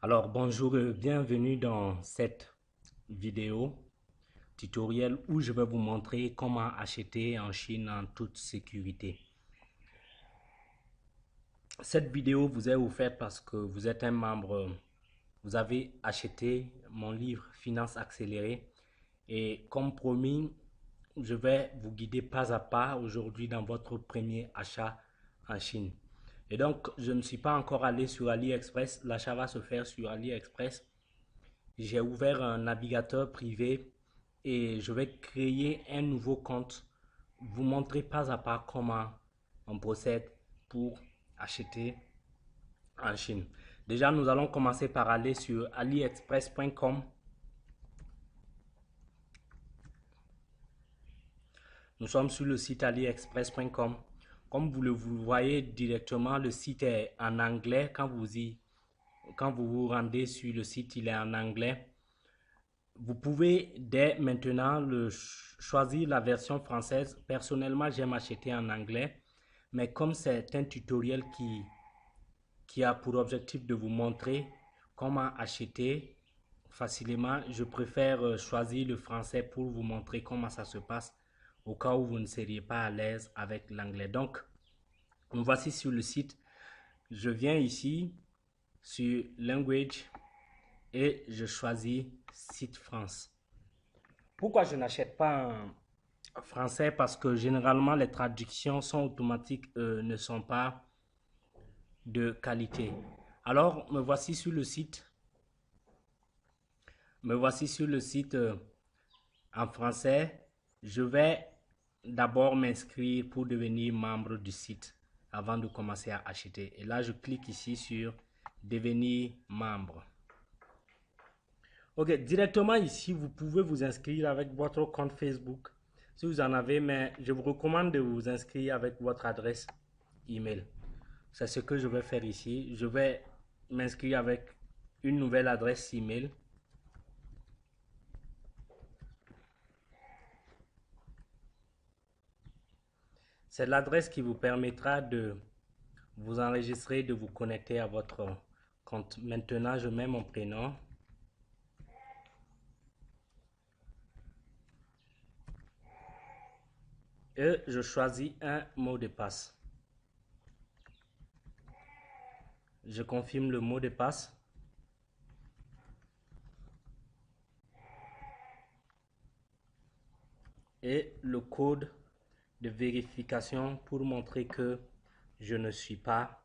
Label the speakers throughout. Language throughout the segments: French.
Speaker 1: Alors bonjour et bienvenue dans cette vidéo tutoriel où je vais vous montrer comment acheter en Chine en toute sécurité. Cette vidéo vous est offerte parce que vous êtes un membre, vous avez acheté mon livre Finances accélérées et comme promis, je vais vous guider pas à pas aujourd'hui dans votre premier achat en Chine. Et donc, je ne suis pas encore allé sur AliExpress, l'achat va se faire sur AliExpress. J'ai ouvert un navigateur privé et je vais créer un nouveau compte, vous montrer pas à pas comment on procède pour acheter en Chine. Déjà, nous allons commencer par aller sur aliexpress.com. Nous sommes sur le site aliexpress.com. Comme vous le voyez directement, le site est en anglais. Quand vous vous rendez sur le site, il est en anglais. Vous pouvez dès maintenant choisir la version française. Personnellement, j'aime acheter en anglais, mais comme c'est un tutoriel qui a pour objectif de vous montrer comment acheter facilement, je préfère choisir le français pour vous montrer comment ça se passe au cas où vous ne seriez pas à l'aise avec l'anglais. Donc, me voici sur le site. Je viens ici sur Language et je choisis Site France. Pourquoi je n'achète pas en français? Parce que généralement les traductions sont automatiques, ne sont pas de qualité. Alors, me voici sur le site. Me voici sur le site en français. Je vais d'abord m'inscrire pour devenir membre du site avant de commencer à acheter. Et là, je clique ici sur devenir membre. Ok, directement ici, vous pouvez vous inscrire avec votre compte Facebook si vous en avez, mais je vous recommande de vous inscrire avec votre adresse email. C'est ce que je vais faire ici. Je vais m'inscrire avec une nouvelle adresse email. C'est l'adresse qui vous permettra de vous enregistrer, de vous connecter à votre compte. Maintenant, je mets mon prénom. Et je choisis un mot de passe. Je confirme le mot de passe. Et le code de vérification pour montrer que je ne suis pas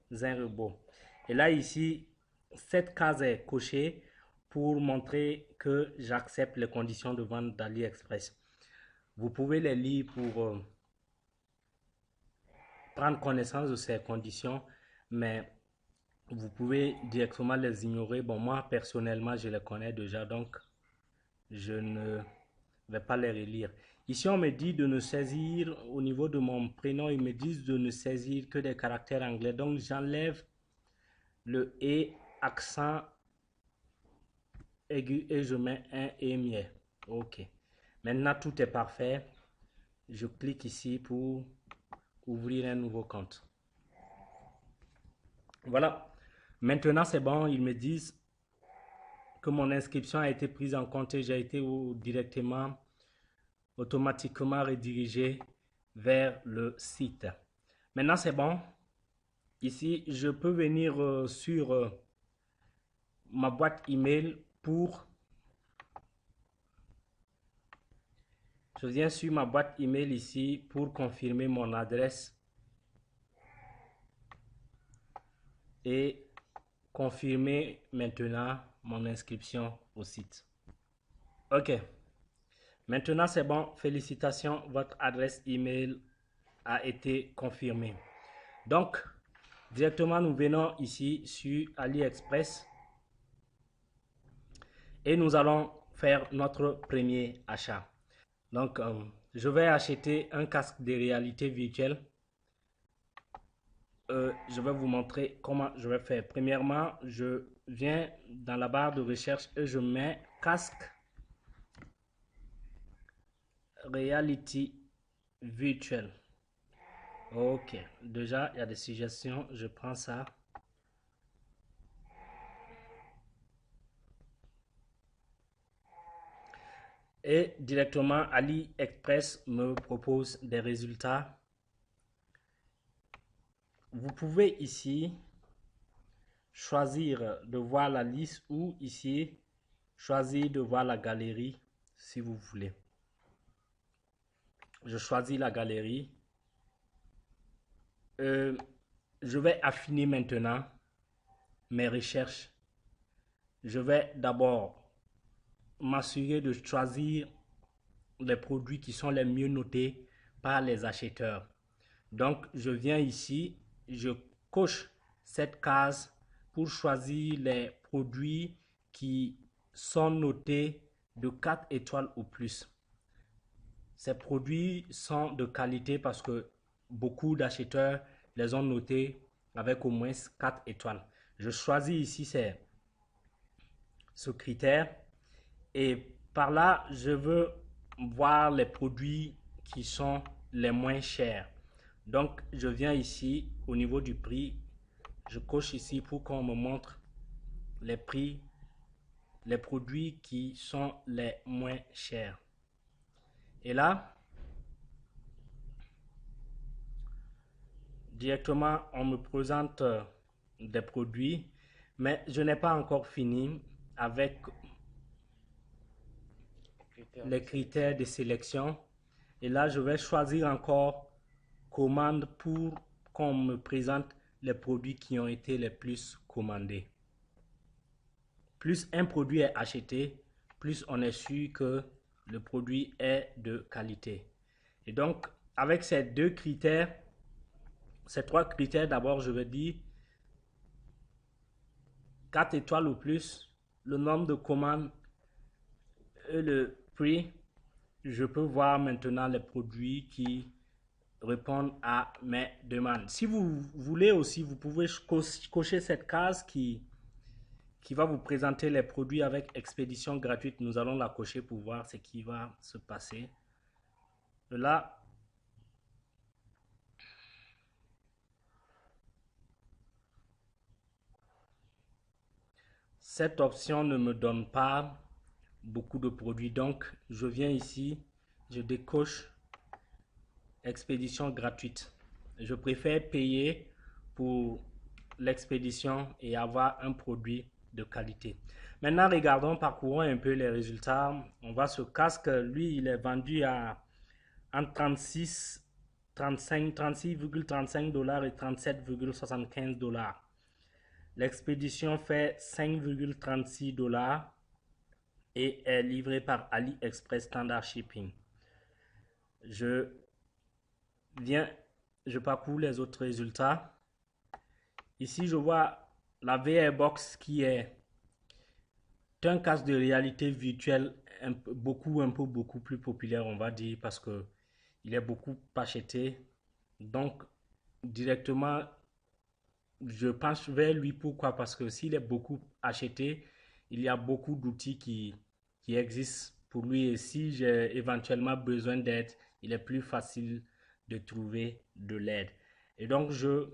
Speaker 1: un robot. Et là, ici, cette case est cochée pour montrer que j'accepte les conditions de vente d'AliExpress. Vous pouvez les lire pour prendre connaissance de ces conditions, mais vous pouvez directement les ignorer. Bon, moi, personnellement, je les connais déjà, donc je ne vais pas les relire. Ici, on me dit de ne saisir, au niveau de mon prénom, ils me disent de ne saisir que des caractères anglais. Donc, j'enlève le « et » accent aigu et je mets un « et » muet. OK. Maintenant, tout est parfait. Je clique ici pour ouvrir un nouveau compte. Voilà. Maintenant, c'est bon. Ils me disent que mon inscription a été prise en compte et j'ai été directement, automatiquement redirigé vers le site. Maintenant, c'est bon. Ici, je peux venir sur ma boîte email pour... Je viens sur ma boîte email ici pour confirmer mon adresse et confirmer maintenant mon inscription au site. OK. Maintenant, c'est bon. Félicitations, votre adresse email a été confirmée. Donc, directement, nous venons ici sur AliExpress et nous allons faire notre premier achat. Donc, je vais acheter un casque de réalité virtuelle. Je vais vous montrer comment je vais faire. Premièrement, je viens dans la barre de recherche et je mets casque reality virtuel. Ok, déjà il y a des suggestions, je prends ça. Et directement, AliExpress me propose des résultats. Vous pouvez ici choisir de voir la liste ou ici choisir de voir la galerie si vous voulez. Je choisis la galerie. Je vais affiner maintenant mes recherches. Je vais d'abord m'assurer de choisir les produits qui sont les mieux notés par les acheteurs. Donc, je viens ici, je coche cette case pour choisir les produits qui sont notés de 4 étoiles ou plus. Ces produits sont de qualité parce que beaucoup d'acheteurs les ont notés avec au moins 4 étoiles. Je choisis ici ce critère et par là, je veux voir les produits qui sont les moins chers. Donc, je viens ici au niveau du prix. Je coche ici pour qu'on me montre les prix, les produits qui sont les moins chers. Et là, directement, on me présente des produits, mais je n'ai pas encore fini avec les critères de sélection. Et là, je vais choisir encore commande pour qu'on me présente les produits qui ont été les plus commandés. Plus un produit est acheté, plus on est sûr que le produit est de qualité. Et donc, avec ces deux critères, ces trois critères, d'abord, je vais dire 4 étoiles ou plus, le nombre de commandes et le prix. Je peux voir maintenant les produits qui répondre à mes demandes. Si vous voulez aussi, vous pouvez cocher cette case qui va vous présenter les produits avec expédition gratuite. Nous allons la cocher pour voir ce qui va se passer. Là, cette option ne me donne pas beaucoup de produits. Donc, je viens ici, je décoche expédition gratuite. Je préfère payer pour l'expédition et avoir un produit de qualité. Maintenant, regardons, parcourons un peu les résultats. On voit ce casque, lui, il est vendu à entre 36,35 dollars et 37,75 dollars. L'expédition fait 5,36 dollars et est livrée par AliExpress Standard Shipping. Je parcours les autres résultats. Ici, je vois la VR Box qui est un casque de réalité virtuelle beaucoup plus populaire, on va dire, parce que il est beaucoup acheté. Donc, directement, je penche vers lui. Pourquoi? Parce que s'il est beaucoup acheté, il y a beaucoup d'outils qui existent pour lui. Et si j'ai éventuellement besoin d'aide, il est plus facile de trouver de l'aide. Et donc, je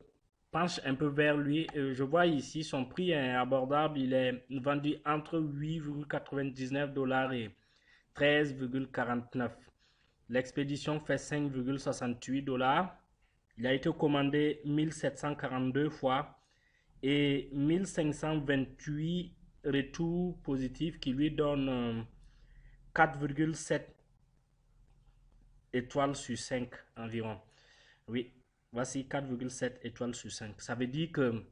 Speaker 1: penche un peu vers lui. Je vois ici son prix est abordable. Il est vendu entre 8,99 dollars et 13,49. L'expédition fait 5,68 dollars. Il a été commandé 1742 fois et 1528 retours positifs qui lui donnent 4,7 étoiles sur 5 environ. Oui, voici 4,7 étoiles sur 5. Ça veut dire que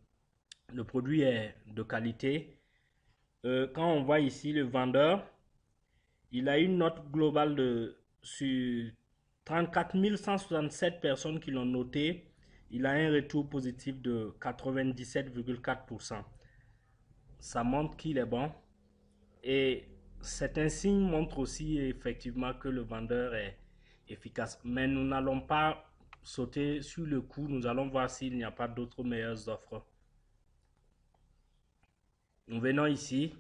Speaker 1: le produit est de qualité. Quand on voit ici le vendeur, il a une note globale sur 34 167 personnes qui l'ont noté. Il a un retour positif de 97,4%. Ça montre qu'il est bon. Et cet insigne montre aussi effectivement que le vendeur est efficace. Mais nous n'allons pas sauter sur le coup. Nous allons voir s'il n'y a pas d'autres meilleures offres. Nous venons ici.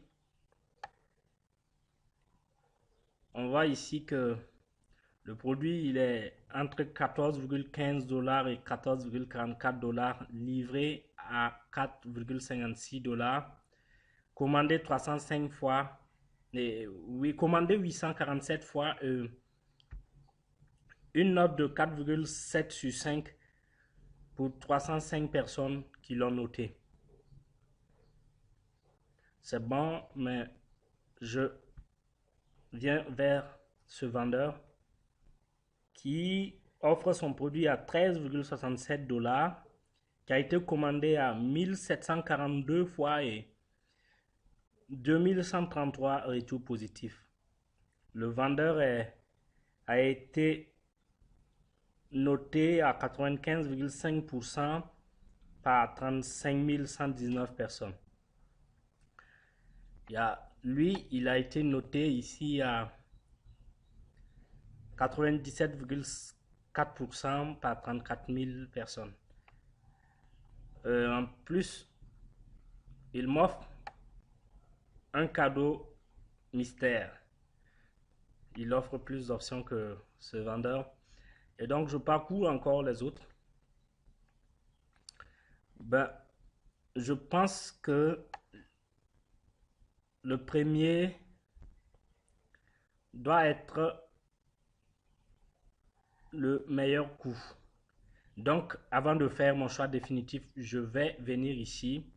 Speaker 1: On voit ici que le produit, il est entre 14,15 dollars et 14,44 dollars, livré à 4,56 dollars, commandé 305 fois oui, commandé 847 fois, une note de 4,7 sur 5 pour 305 personnes qui l'ont noté. C'est bon, mais je viens vers ce vendeur qui offre son produit à 13,67 $, qui a été commandé à 1742 fois et 2133 retours positifs. Le vendeur a été noté à 95,5% par 35 119 personnes. Lui, il a été noté ici à 97,4% par 34 000 personnes. En plus, il m'offre un cadeau mystère. Il offre plus d'options que ce vendeur. Et donc, je parcours encore les autres. Je pense que le premier doit être le meilleur coup. Donc, avant de faire mon choix définitif, je vais venir ici.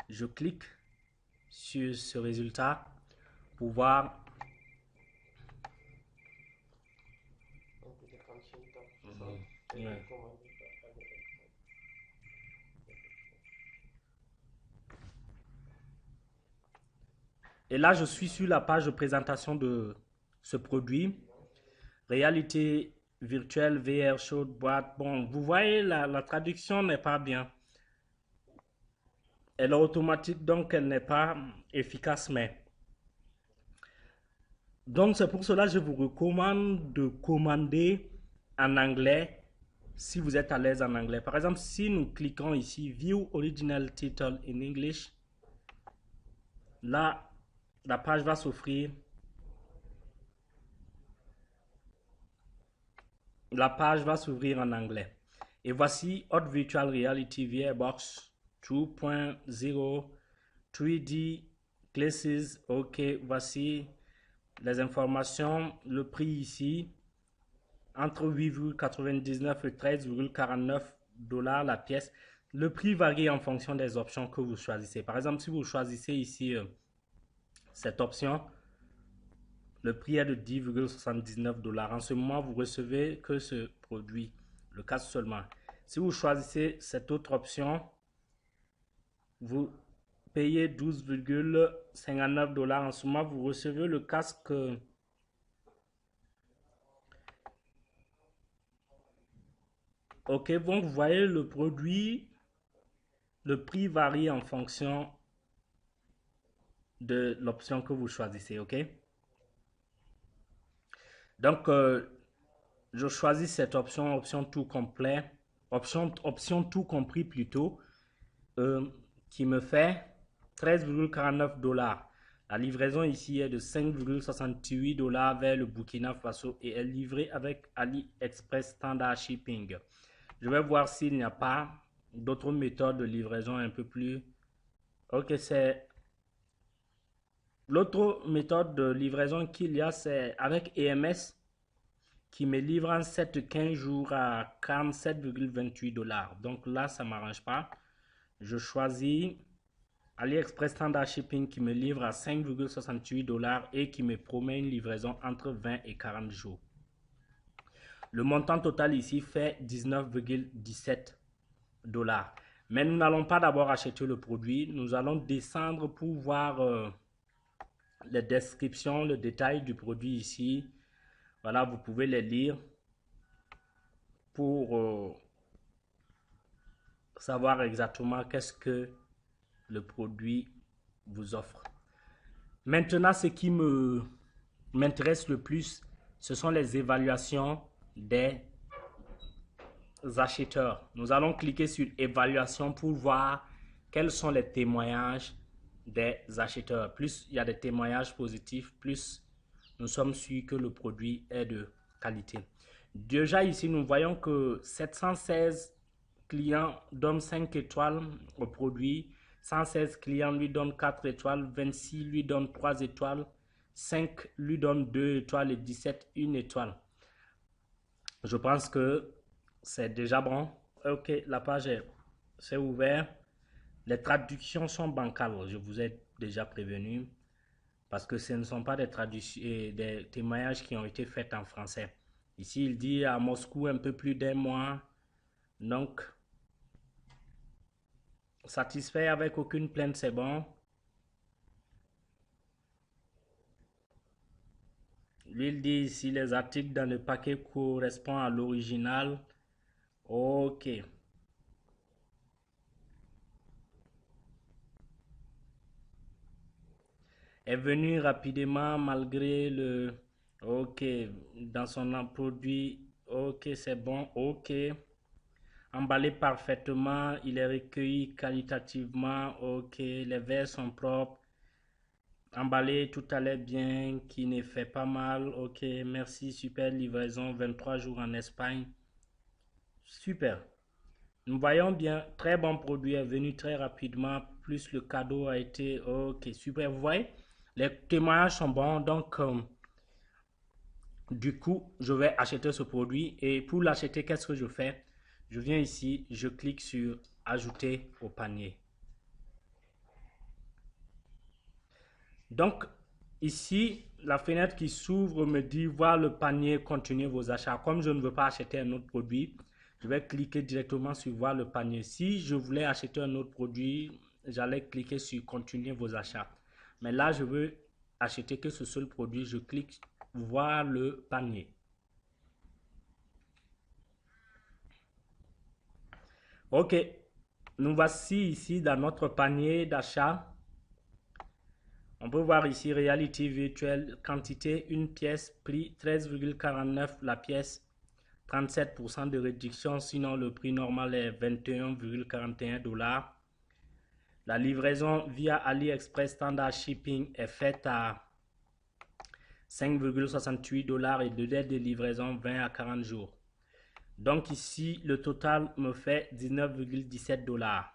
Speaker 1: Je clique sur ce résultat pour voir. Ouais. Et là, je suis sur la page de présentation de ce produit. Réalité virtuelle, VR, chaude, boîte. Bon, vous voyez, la traduction n'est pas bien. Elle est automatique, donc elle n'est pas efficace, mais... Donc, c'est pour cela que je vous recommande de commander en anglais si vous êtes à l'aise en anglais. Par exemple, si nous cliquons ici, View Original Title in English, là, la page va s'offrir. La page va s'ouvrir en anglais. Et voici Hot Virtual Reality VR Box 2.0 3D Glasses. Ok, voici les informations. Le prix ici, entre 8,99 et 13,49 $ la pièce. Le prix varie en fonction des options que vous choisissez. Par exemple, si vous choisissez ici cette option, le prix est de 10,79 $. En ce moment, vous recevez que ce produit, le casque seulement. Si vous choisissez cette autre option, vous payez 12,59 $. En ce moment, vous recevez le casque. Ok, donc vous voyez le produit, le prix varie en fonction de l'option que vous choisissez, ok? Donc, je choisis cette option, option tout complet, option tout compris plutôt, qui me fait 13,49 $. La livraison ici est de 5,68 $ vers le Burkina Faso et est livrée avec AliExpress Standard Shipping. Je vais voir s'il n'y a pas d'autres méthodes de livraison un peu plus... Ok, c'est... L'autre méthode de livraison qu'il y a, c'est avec EMS qui me livre en 7-15 jours à 47,28 $. Donc là, ça ne m'arrange pas. Je choisis AliExpress Standard Shipping qui me livre à 5,68 $ et qui me promet une livraison entre 20 et 40 jours. Le montant total ici fait 19,17 $. Mais nous n'allons pas d'abord acheter le produit. Nous allons descendre pour voir les descriptions, le détail du produit ici. Voilà, vous pouvez les lire pour savoir exactement qu'est-ce que le produit vous offre. Maintenant, ce qui m'intéresse le plus, ce sont les évaluations des acheteurs. Nous allons cliquer sur évaluation pour voir quels sont les témoignages des acheteurs. Plus il y a des témoignages positifs, plus nous sommes sûrs que le produit est de qualité. Déjà ici, nous voyons que 716 clients donnent 5 étoiles au produit, 116 clients lui donnent 4 étoiles, 26 lui donnent 3 étoiles, 5 lui donne 2 étoiles et 17 une étoile. Je pense que c'est déjà bon. Ok, la page c'est ouvert. Les traductions sont bancales, je vous ai déjà prévenu, parce que ce ne sont pas des traductions, des témoignages qui ont été faits en français. Ici, il dit à Moscou un peu plus d'un mois. Donc, satisfait avec aucune plainte, c'est bon. Lui, il dit ici les articles dans le paquet correspondent à l'original. Ok. Est venu rapidement malgré le... Ok. Dans son produit. Ok, c'est bon. Ok. Emballé parfaitement. Il est recueilli qualitativement. Ok. Les verres sont propres. Emballé, tout allait bien. Qui ne fait pas mal. Ok. Merci. Super livraison. 23 jours en Espagne. Super. Nous voyons bien, très bon produit est venu très rapidement, plus le cadeau a été ok, super. Vous voyez, les témoignages sont bons, donc du coup, je vais acheter ce produit et pour l'acheter, qu'est-ce que je fais? Je viens ici, je clique sur ajouter au panier. Donc, ici, la fenêtre qui s'ouvre me dit voir le panier, continuer vos achats. Comme je ne veux pas acheter un autre produit, je vais cliquer directement sur voir le panier. Si je voulais acheter un autre produit, j'allais cliquer sur continuer vos achats. Mais là, je veux acheter que ce seul produit. Je clique voir le panier. Ok, nous voici ici dans notre panier d'achat. On peut voir ici réalité virtuelle, quantité, une pièce, prix 13,49 la pièce, 37% de réduction, sinon le prix normal est 21,41 $. La livraison via AliExpress Standard Shipping est faite à 5,68 $ et le délai de livraison 20 à 40 jours. Donc ici, le total me fait 19,17 $.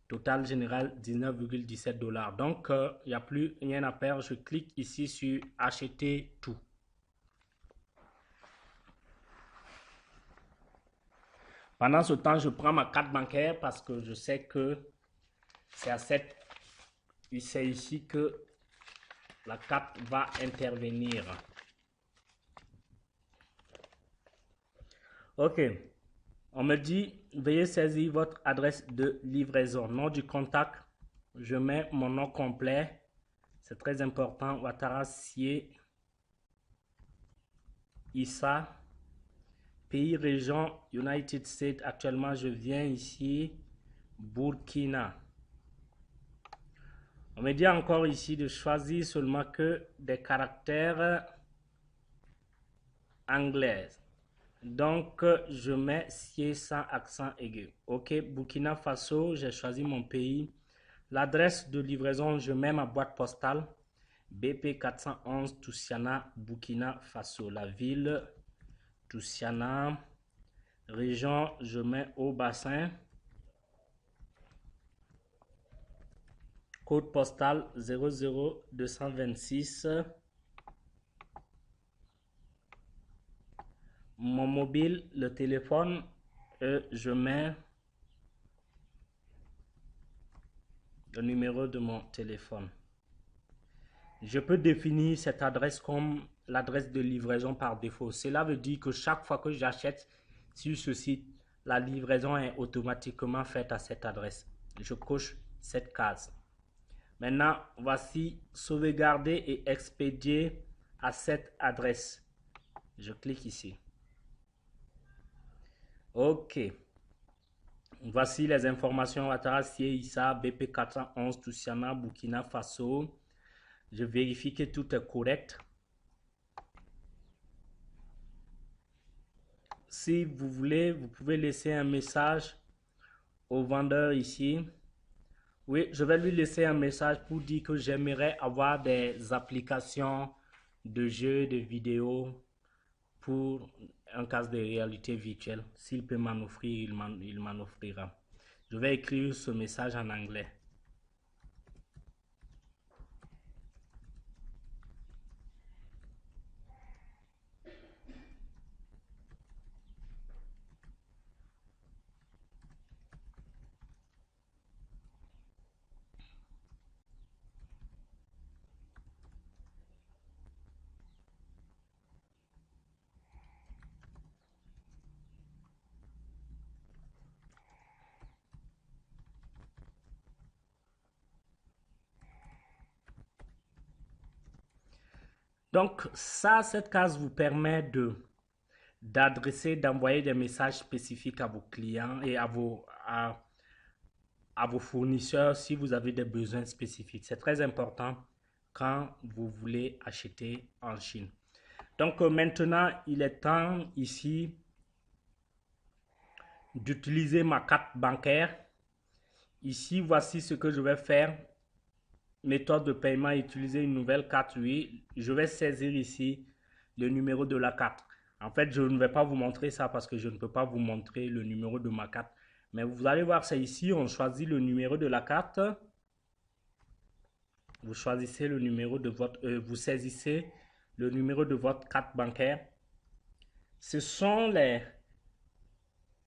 Speaker 1: Total général 19,17 $. Donc, il n'y a plus rien à perdre. Je clique ici sur acheter tout. Pendant ce temps, je prends ma carte bancaire parce que je sais que c'est ici que la carte va intervenir. Ok. On me dit, veuillez saisir votre adresse de livraison. Nom du contact. Je mets mon nom complet. C'est très important. Ouattara Sie Issa. Pays, région, United States. Actuellement, je viens ici. Burkina. On me dit encore ici de choisir seulement que des caractères anglais. Donc, je mets Sie sans accent aigu. Ok, Burkina Faso, j'ai choisi mon pays. L'adresse de livraison, je mets ma boîte postale. BP 411 Toussiana, Burkina Faso. La ville, Toussiana. Région, je mets au bassin. Code postal 00226. Mon mobile, le téléphone, je mets le numéro de mon téléphone. Je peux définir cette adresse comme l'adresse de livraison par défaut. Cela veut dire que chaque fois que j'achète sur ce site, la livraison est automatiquement faite à cette adresse. Je coche cette case. Maintenant, voici sauvegarder et expédier à cette adresse. Je clique ici. Ok. Voici les informations. Ouattara Sie Issa, BP 411 Toussiana, Burkina Faso. Je vérifie que tout est correct. Si vous voulez, vous pouvez laisser un message au vendeur ici. Oui, je vais lui laisser un message pour dire que j'aimerais avoir des applications de jeux, de vidéos pour un casque de réalité virtuelle. S'il peut m'en offrir, il m'en offrira. Je vais écrire ce message en anglais. Donc ça, cette case vous permet d'envoyer des messages spécifiques à vos clients et à vos fournisseurs si vous avez des besoins spécifiques. C'est très important quand vous voulez acheter en Chine. Donc maintenant, il est temps ici d'utiliser ma carte bancaire. Ici, voici ce que je vais faire. Méthode de paiement, utiliser une nouvelle carte, oui. Je vais saisir ici le numéro de la carte. En fait, je ne vais pas vous montrer ça parce que je ne peux pas vous montrer le numéro de ma carte. Mais vous allez voir, c'est ici, on choisit le numéro de la carte. Vous choisissez le numéro de votre... vous saisissez le numéro de votre carte bancaire. Ce sont les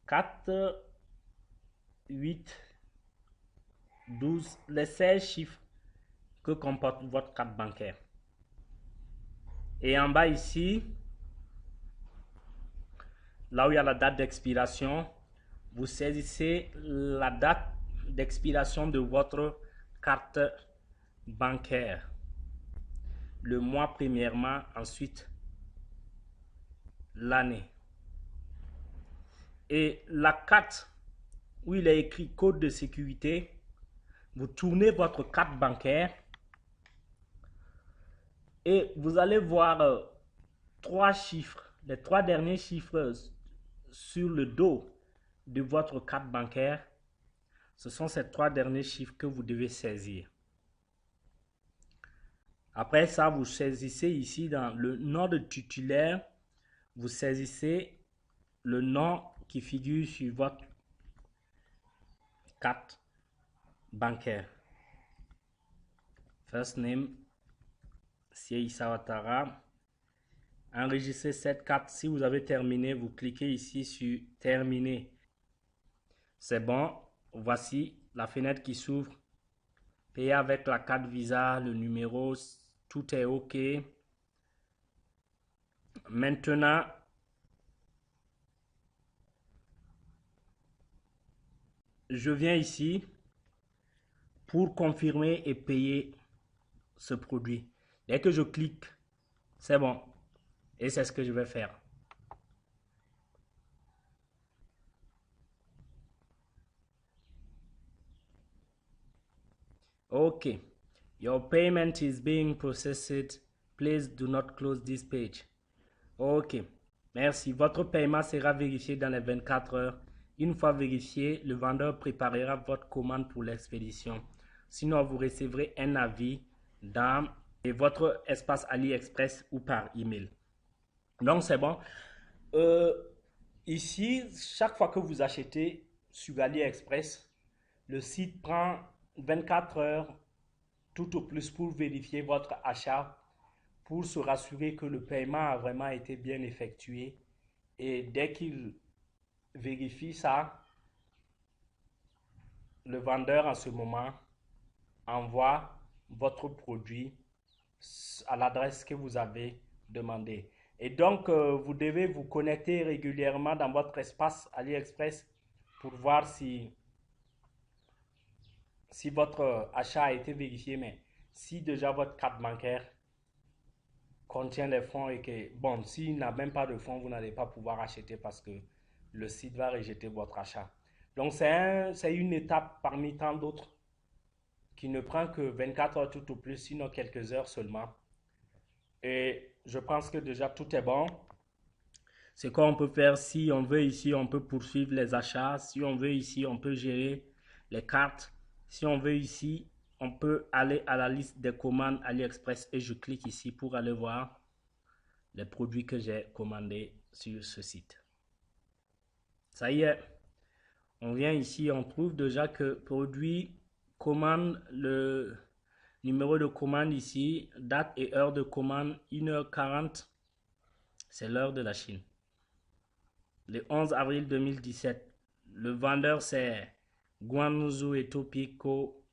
Speaker 1: 4, 8, 12, les 16 chiffres que comporte votre carte bancaire. Et en bas ici, là où il y a la date d'expiration, vous saisissez la date d'expiration de votre carte bancaire. Le mois premièrement, ensuite l'année. Et la carte où il est écrit code de sécurité, vous tournez votre carte bancaire et vous allez voir trois chiffres, les trois derniers chiffres sur le dos de votre carte bancaire. Ce sont ces trois derniers chiffres que vous devez saisir. Après ça, vous saisissez ici dans le nom de titulaire, vous saisissez le nom qui figure sur votre carte bancaire. First name, Siei Sawatara. Enregistrez cette carte. Si vous avez terminé, vous cliquez ici sur terminer. C'est bon. Voici la fenêtre qui s'ouvre. Payer avec la carte Visa, le numéro, tout est OK. Maintenant, je viens ici pour confirmer et payer ce produit. Dès que je clique, c'est bon. Et c'est ce que je vais faire. OK. Your payment is being processed. Please do not close this page. OK. Merci. Votre paiement sera vérifié dans les 24 heures. Une fois vérifié, le vendeur préparera votre commande pour l'expédition. Sinon, vous recevrez un avis dans votre espace AliExpress ou par email. Donc, c'est bon. Ici, chaque fois que vous achetez sur AliExpress, le site prend 24 heures tout au plus pour vérifier votre achat, pour se rassurer que le paiement a vraiment été bien effectué. Et dès qu'il vérifie ça, le vendeur en ce moment envoie votre produit à l'adresse que vous avez demandé. Et donc, vous devez vous connecter régulièrement dans votre espace AliExpress pour voir si votre achat a été vérifié. Mais si déjà votre carte bancaire contient les fonds et que, bon, s'il n'a même pas de fonds, vous n'allez pas pouvoir acheter parce que le site va rejeter votre achat. Donc, c'est une étape parmi tant d'autres qui ne prend que 24 heures tout au plus, sinon quelques heures seulement. Et je pense que déjà tout est bon. C'est quoi on peut faire si on veut ici, on peut poursuivre les achats. Si on veut ici, on peut gérer les cartes. Si on veut ici, on peut aller à la liste des commandes AliExpress et je clique ici pour aller voir les produits que j'ai commandés sur ce site. Ça y est, on vient ici, on trouve déjà que produit, commande, le numéro de commande ici, date et heure de commande, 1h40, c'est l'heure de la Chine. Le 11 avril 2017, le vendeur c'est Guangzhou et Topiko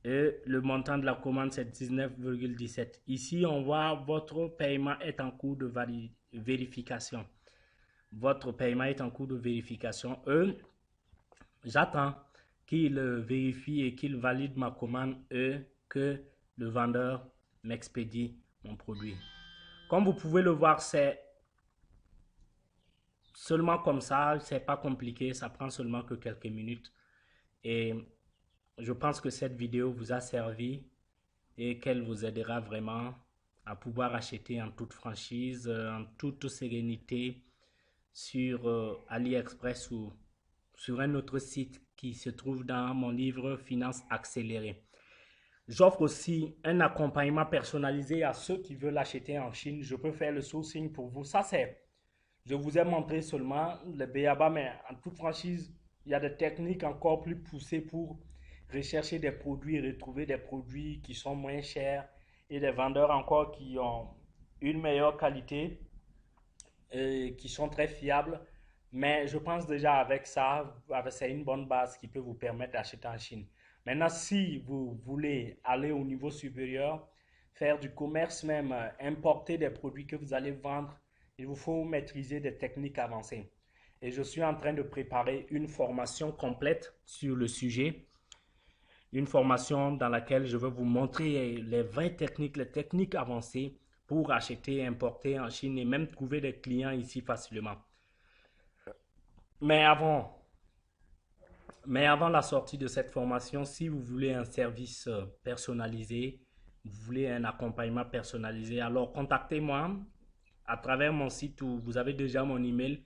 Speaker 1: et le montant de la commande c'est 19,17. Ici, on voit votre paiement est en cours de vérification. Votre paiement est en cours de vérification. J'attends qu'il vérifie et qu'il valide ma commande et que le vendeur m'expédie mon produit. Comme vous pouvez le voir, c'est seulement comme ça, c'est pas compliqué, ça prend seulement que quelques minutes. Et je pense que cette vidéo vous a servi et qu'elle vous aidera vraiment à pouvoir acheter en toute franchise, en toute sérénité sur AliExpress ou sur un autre site qui se trouve dans mon livre Finances accélérées. J'offre aussi un accompagnement personnalisé à ceux qui veulent acheter en Chine. Je peux faire le sourcing pour vous. Ça, c'est, je vous ai montré seulement le BABA, mais en toute franchise, il y a des techniques encore plus poussées pour rechercher des produits, retrouver des produits qui sont moins chers et des vendeurs encore qui ont une meilleure qualité et qui sont très fiables. Mais je pense déjà avec ça, c'est une bonne base qui peut vous permettre d'acheter en Chine. Maintenant, si vous voulez aller au niveau supérieur, faire du commerce même, importer des produits que vous allez vendre, il vous faut maîtriser des techniques avancées. Et je suis en train de préparer une formation complète sur le sujet. Une formation dans laquelle je vais vous montrer les vraies techniques, les techniques avancées pour acheter, importer en Chine et même trouver des clients ici facilement. Mais avant, mais avant la sortie de cette formation, si vous voulez un service personnalisé, vous voulez un accompagnement personnalisé, alors contactez-moi à travers mon site où vous avez déjà mon email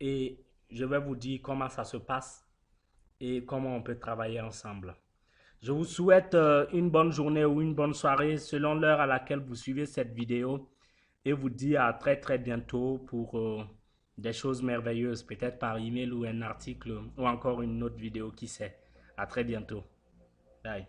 Speaker 1: et je vais vous dire comment ça se passe et comment on peut travailler ensemble. Je vous souhaite une bonne journée ou une bonne soirée selon l'heure à laquelle vous suivez cette vidéo et vous dis à très très bientôt pour des choses merveilleuses, peut-être par email ou un article ou encore une autre vidéo, qui sait. À très bientôt. Bye.